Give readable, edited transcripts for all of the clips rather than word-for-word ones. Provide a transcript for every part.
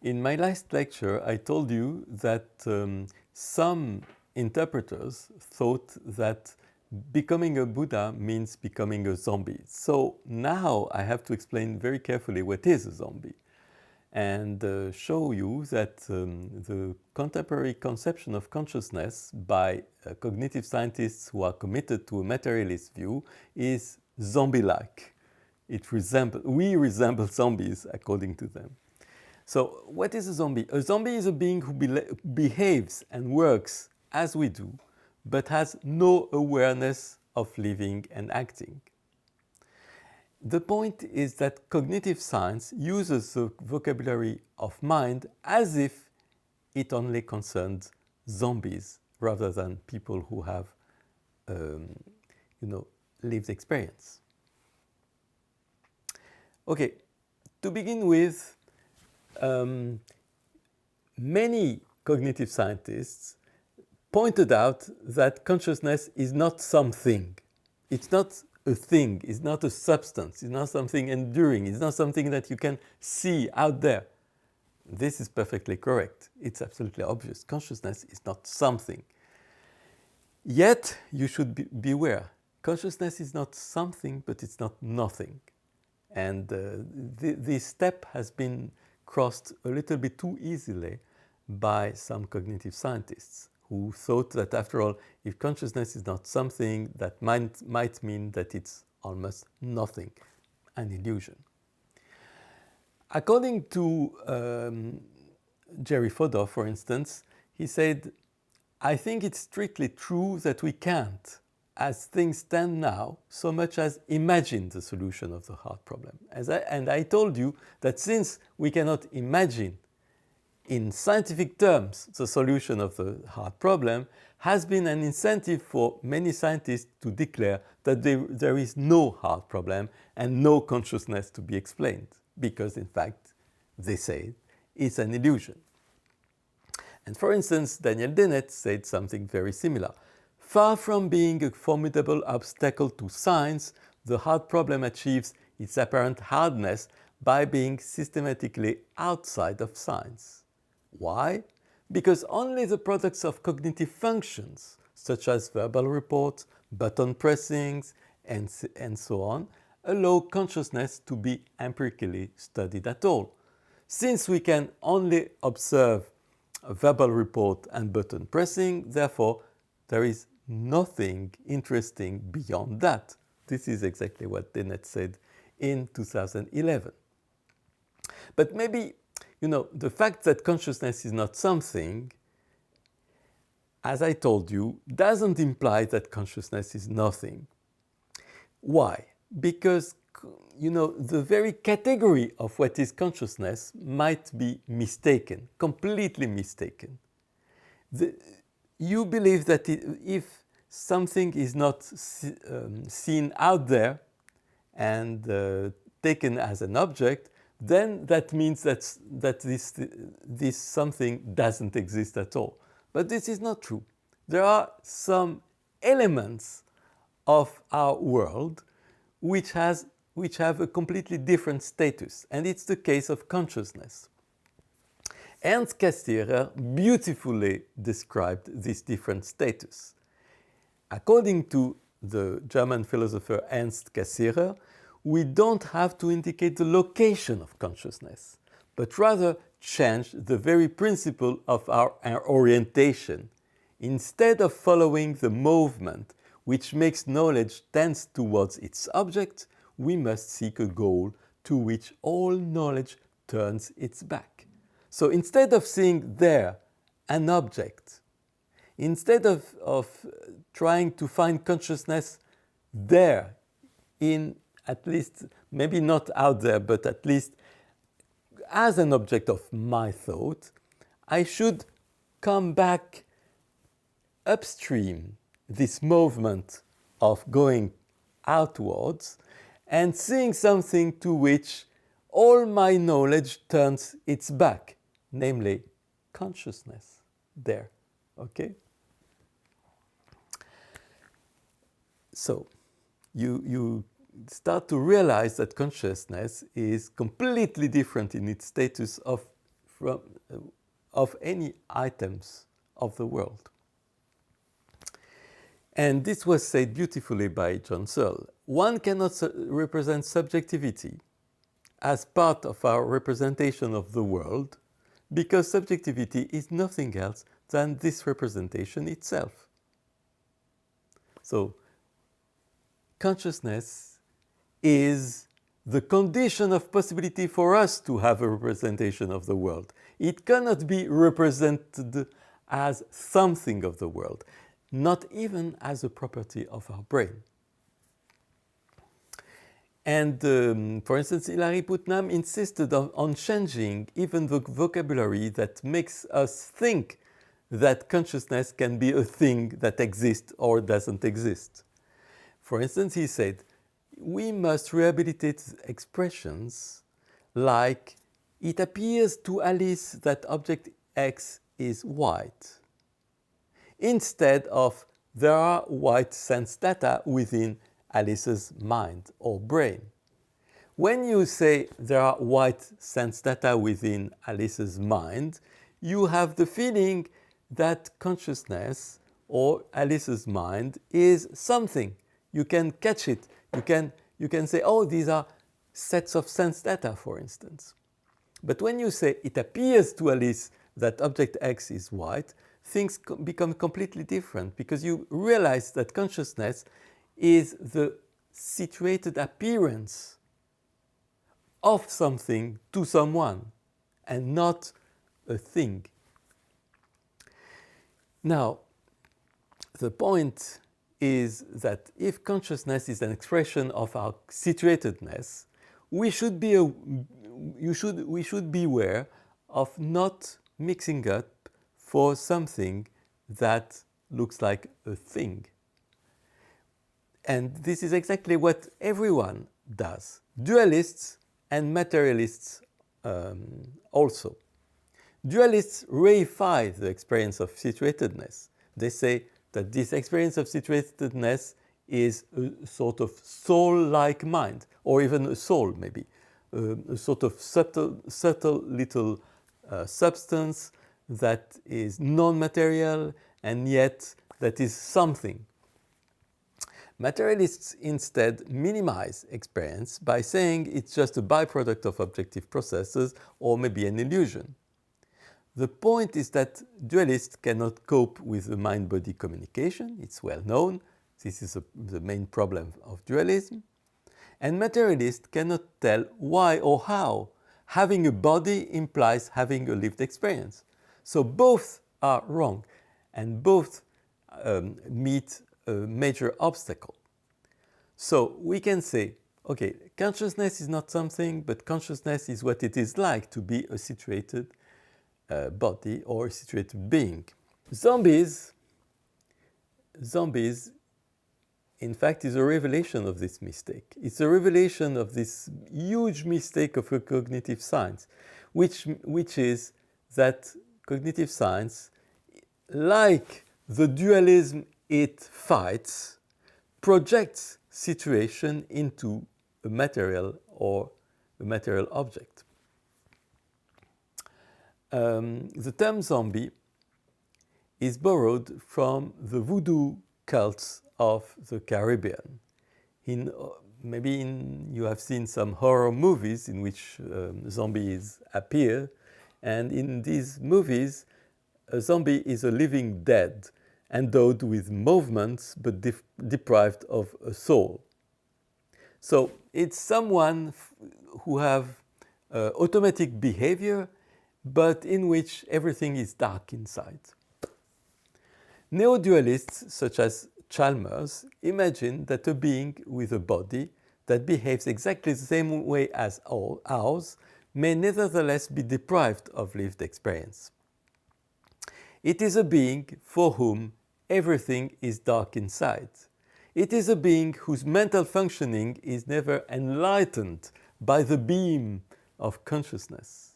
In my last lecture, I told you that some interpreters thought that becoming a Buddha means becoming a zombie. So now I have to explain very carefully what is a zombie and show you that the contemporary conception of consciousness by cognitive scientists who are committed to a materialist view is zombie-like. We resemble zombies according to them. So what is a zombie? A zombie is a being who behaves and works as we do, but has no awareness of living and acting. The point is that cognitive science uses the vocabulary of mind as if it only concerns zombies rather than people who have, lived experience. Okay, to begin with, many cognitive scientists pointed out that consciousness is not something. It's not a thing, it's not a substance, it's not something enduring, it's not something that you can see out there. This is perfectly correct. It's absolutely obvious. Consciousness is not something. Yet, you should beware. Consciousness is not something, but it's not nothing. And this step has been crossed a little bit too easily by some cognitive scientists who thought that, after all, if consciousness is not something, that might mean that it's almost nothing, an illusion. According to Jerry Fodor, for instance, he said, I think it's strictly true that we can't, as things stand now, so much as imagine the solution of the heart problem. And I told you that since we cannot imagine in scientific terms the solution of the heart problem, has been an incentive for many scientists to declare that there is no heart problem and no consciousness to be explained, because in fact, they say it's an illusion. And for instance, Daniel Dennett said something very similar. Far from being a formidable obstacle to science, the heart problem achieves its apparent hardness by being systematically outside of science. Why? Because only the products of cognitive functions, such as verbal reports, button pressings, and so on, allow consciousness to be empirically studied at all. Since we can only observe a verbal report and button pressing, therefore, there is nothing interesting beyond that. This is exactly what Dennett said in 2011. But maybe, the fact that consciousness is not something, as I told you, doesn't imply that consciousness is nothing. Why? Because, the very category of what is consciousness might be mistaken, completely mistaken. You believe that if something is not seen out there and taken as an object, then that means that this something doesn't exist at all. But this is not true. There are some elements of our world which have a completely different status, and it's the case of consciousness. Ernst Cassirer beautifully described this different status. According to the German philosopher Ernst Cassirer, we don't have to indicate the location of consciousness, but rather change the very principle of our orientation. Instead of following the movement which makes knowledge tend towards its object, we must seek a goal to which all knowledge turns its back. So instead of seeing there an object, instead of trying to find consciousness there, in at least, maybe not out there, but at least as an object of my thought, I should come back upstream, this movement of going outwards and seeing something to which all my knowledge turns its back, namely consciousness there. Okay? So, you start to realize that consciousness is completely different in its status from, of any items of the world. And this was said beautifully by John Searle. One cannot represent subjectivity as part of our representation of the world, because subjectivity is nothing else than this representation itself. So, consciousness is the condition of possibility for us to have a representation of the world. It cannot be represented as something of the world, not even as a property of our brain. And for instance, Hilary Putnam insisted on changing even the vocabulary that makes us think that consciousness can be a thing that exists or doesn't exist. For instance, he said, we must rehabilitate expressions like, it appears to Alice that object X is white, instead of, there are white sense data within Alice's mind or brain. When you say there are white sense data within Alice's mind, you have the feeling that consciousness or Alice's mind is something. You can catch it. You can say, oh, these are sets of sense data, for instance. But when you say it appears to Alice that object X is white, things become completely different, because you realize that consciousness is the situated appearance of something to someone and not a thing. Now, the point is that if consciousness is an expression of our situatedness, we should beware of not mixing up for something that looks like a thing. And this is exactly what everyone does, dualists and materialists also. Dualists reify the experience of situatedness. They say that this experience of situatedness is a sort of soul-like mind, or even a soul maybe, a sort of subtle little substance that is non-material and yet that is something. Materialists instead minimize experience by saying it's just a byproduct of objective processes or maybe an illusion. The point is that dualists cannot cope with the mind-body communication. It's well known. This is the main problem of dualism. And materialists cannot tell why or how having a body implies having a lived experience. So both are wrong, and both meet a major obstacle. So we can say, okay, consciousness is not something, but consciousness is what it is like to be a situated body or a situated being. Zombies, in fact, is a revelation of this mistake. It's a revelation of this huge mistake of a cognitive science, which is that cognitive science, like the dualism it fights, projects situation into a material or a material object. The term zombie is borrowed from the voodoo cults of the Caribbean. You have seen some horror movies in which zombies appear, and in these movies, a zombie is a living dead, endowed with movements but deprived of a soul. So it's someone who have automatic behavior, but in which everything is dark inside. Neo-dualists, such as Chalmers, imagine that a being with a body that behaves exactly the same way as ours may nevertheless be deprived of lived experience. It is a being for whom everything is dark inside. It is a being whose mental functioning is never enlightened by the beam of consciousness.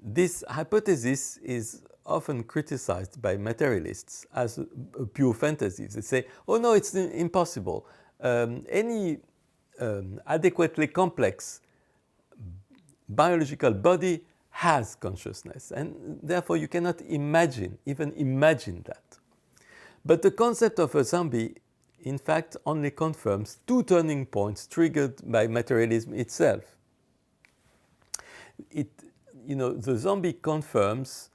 This hypothesis is often criticized by materialists as a pure fantasy. They say, oh no, it's impossible. Any adequately complex biological body has consciousness, and therefore you cannot even imagine that. But the concept of a zombie, in fact, only confirms two turning points triggered by materialism itself. The zombie confirms,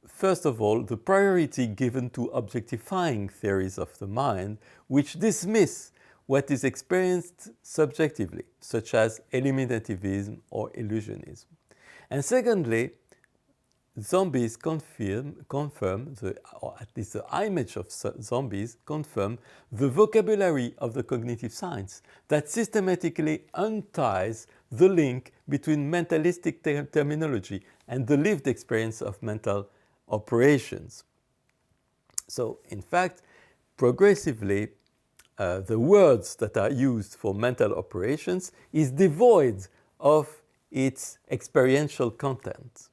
first of all, the priority given to objectifying theories of the mind, which dismiss what is experienced subjectively, such as eliminativism or illusionism. And secondly, zombies confirm or at least the image of zombies confirm the vocabulary of the cognitive science that systematically unties the link between mentalistic terminology and the lived experience of mental operations. So, in fact, progressively, the words that are used for mental operations is devoid of its experiential content.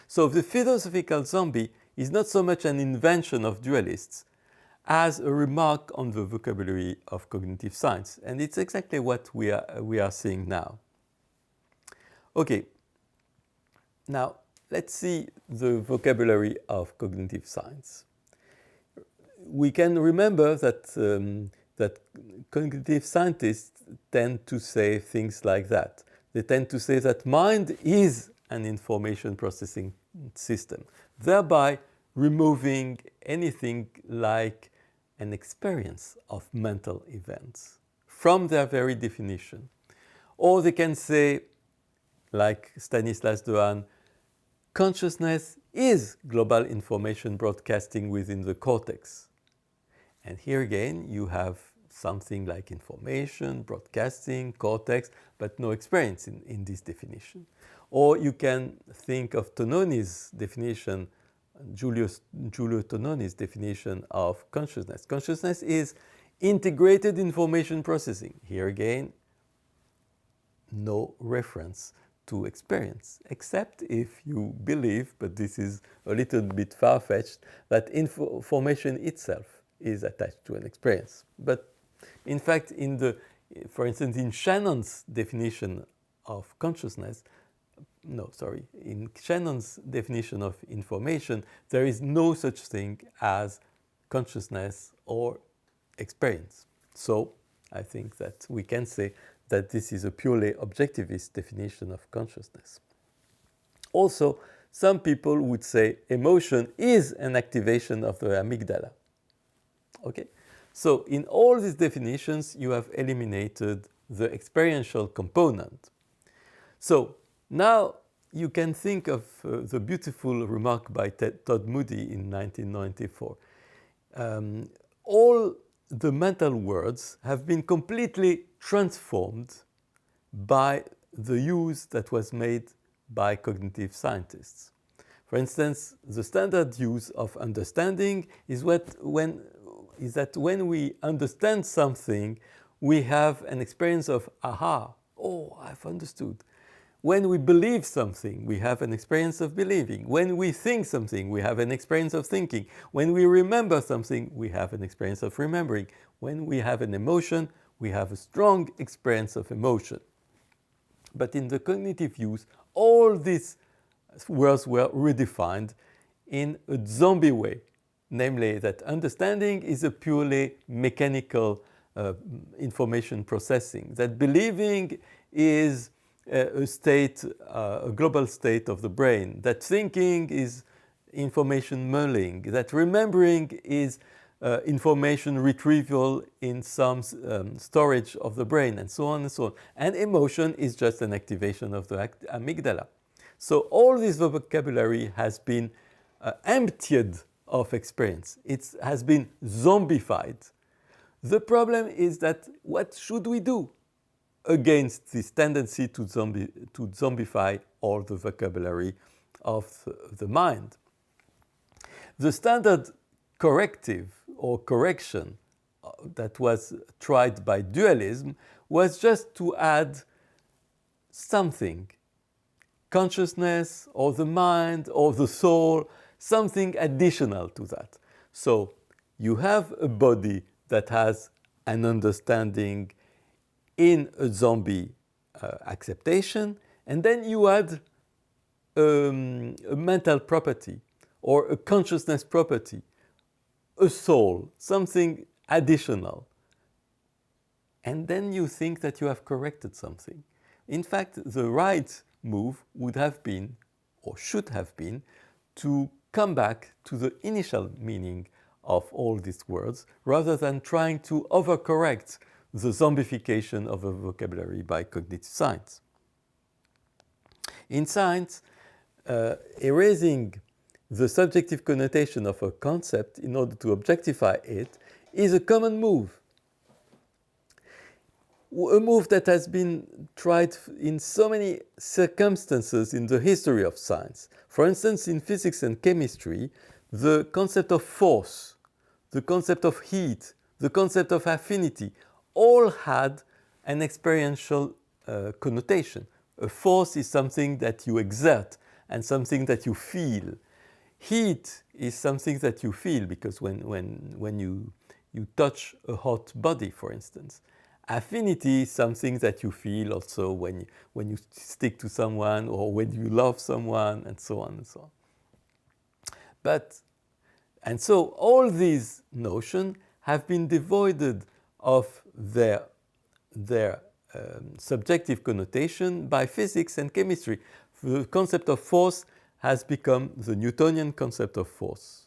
So the philosophical zombie is not so much an invention of dualists as a remark on the vocabulary of cognitive science. And it's exactly what we are seeing now. Okay, now let's see the vocabulary of cognitive science. We can remember that cognitive scientists tend to say things like that. They tend to say that mind is an information processing system, thereby removing anything like an experience of mental events from their very definition. Or they can say, like Stanislas Dehaene, consciousness is global information broadcasting within the cortex. And here again, you have something like information, broadcasting, cortex, but no experience in this definition. Or you can think of Tononi's definition, Giulio Tononi's definition of consciousness. Consciousness is integrated information processing. Here again, no reference to experience, except if you believe, but this is a little bit far-fetched, that information itself is attached to an experience. But in fact, for instance, in Shannon's definition of consciousness, in Shannon's definition of information, there is no such thing as consciousness or experience. So I think that we can say that this is a purely objectivist definition of consciousness. Also, some people would say emotion is an activation of the amygdala. Okay? So in all these definitions, you have eliminated the experiential component. So now you can think of the beautiful remark by Todd Moody in 1994. All the mental worlds have been completely transformed by the use that was made by cognitive scientists. For instance, the standard use of understanding is that when we understand something, we have an experience of aha, oh, I've understood. When we believe something, we have an experience of believing. When we think something, we have an experience of thinking. When we remember something, we have an experience of remembering. When we have an emotion, we have a strong experience of emotion. But in the cognitive use, all these words were redefined in a zombie way, namely that understanding is a purely mechanical information processing, that believing is a global state of the brain, that thinking is information mulling, that remembering is information retrieval in some storage of the brain, and so on and so on. And emotion is just an activation of the amygdala. So all this vocabulary has been emptied of experience. It has been zombified. The problem is that what should we do against this tendency to zombify all the vocabulary of the mind? The standard corrective or correction that was tried by dualism was just to add something, consciousness or the mind or the soul, something additional to that. So you have a body that has an understanding in a zombie acceptation, and then you add a mental property or a consciousness property, a soul, something additional. And then you think that you have corrected something. In fact, the right move would have been, or should have been, to come back to the initial meaning of all these words, rather than trying to overcorrect the zombification of a vocabulary by cognitive science. In science, erasing the subjective connotation of a concept in order to objectify it is a common move. A move that has been tried in so many circumstances in the history of science. For instance, in physics and chemistry, the concept of force, the concept of heat, the concept of affinity, all had an experiential connotation. A force is something that you exert and something that you feel. Heat is something that you feel because when you touch a hot body, for instance. Affinity is something that you feel also when you stick to someone or when you love someone, and so on and so on. And so all these notions have been devoided of their subjective connotation by physics and chemistry. The concept of force has become the Newtonian concept of force,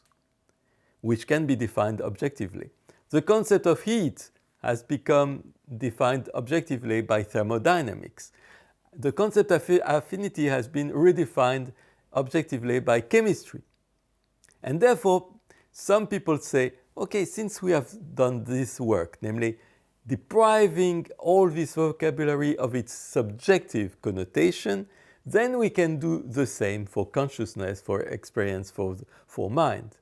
which can be defined objectively. The concept of heat has become defined objectively by thermodynamics. The concept of affinity has been redefined objectively by chemistry. And therefore, some people say, okay, since we have done this work, namely depriving all this vocabulary of its subjective connotation, then we can do the same for consciousness, for experience, for mind.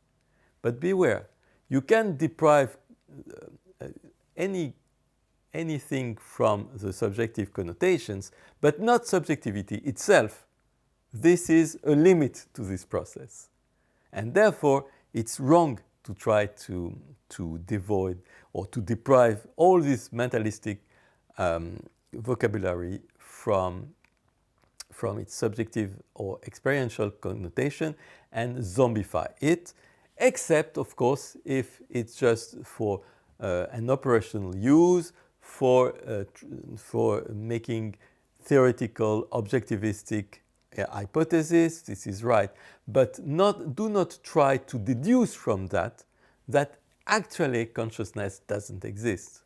But beware, you can deprive anything from the subjective connotations, but not subjectivity itself. This is a limit to this process. And therefore, it's wrong to try to devoid or to deprive all this mentalistic vocabulary from its subjective or experiential connotation and zombify it, except, of course, if it's just for an operational use, for making theoretical, objectivistic hypothesis. This is right. But do not try to deduce from that actually consciousness doesn't exist.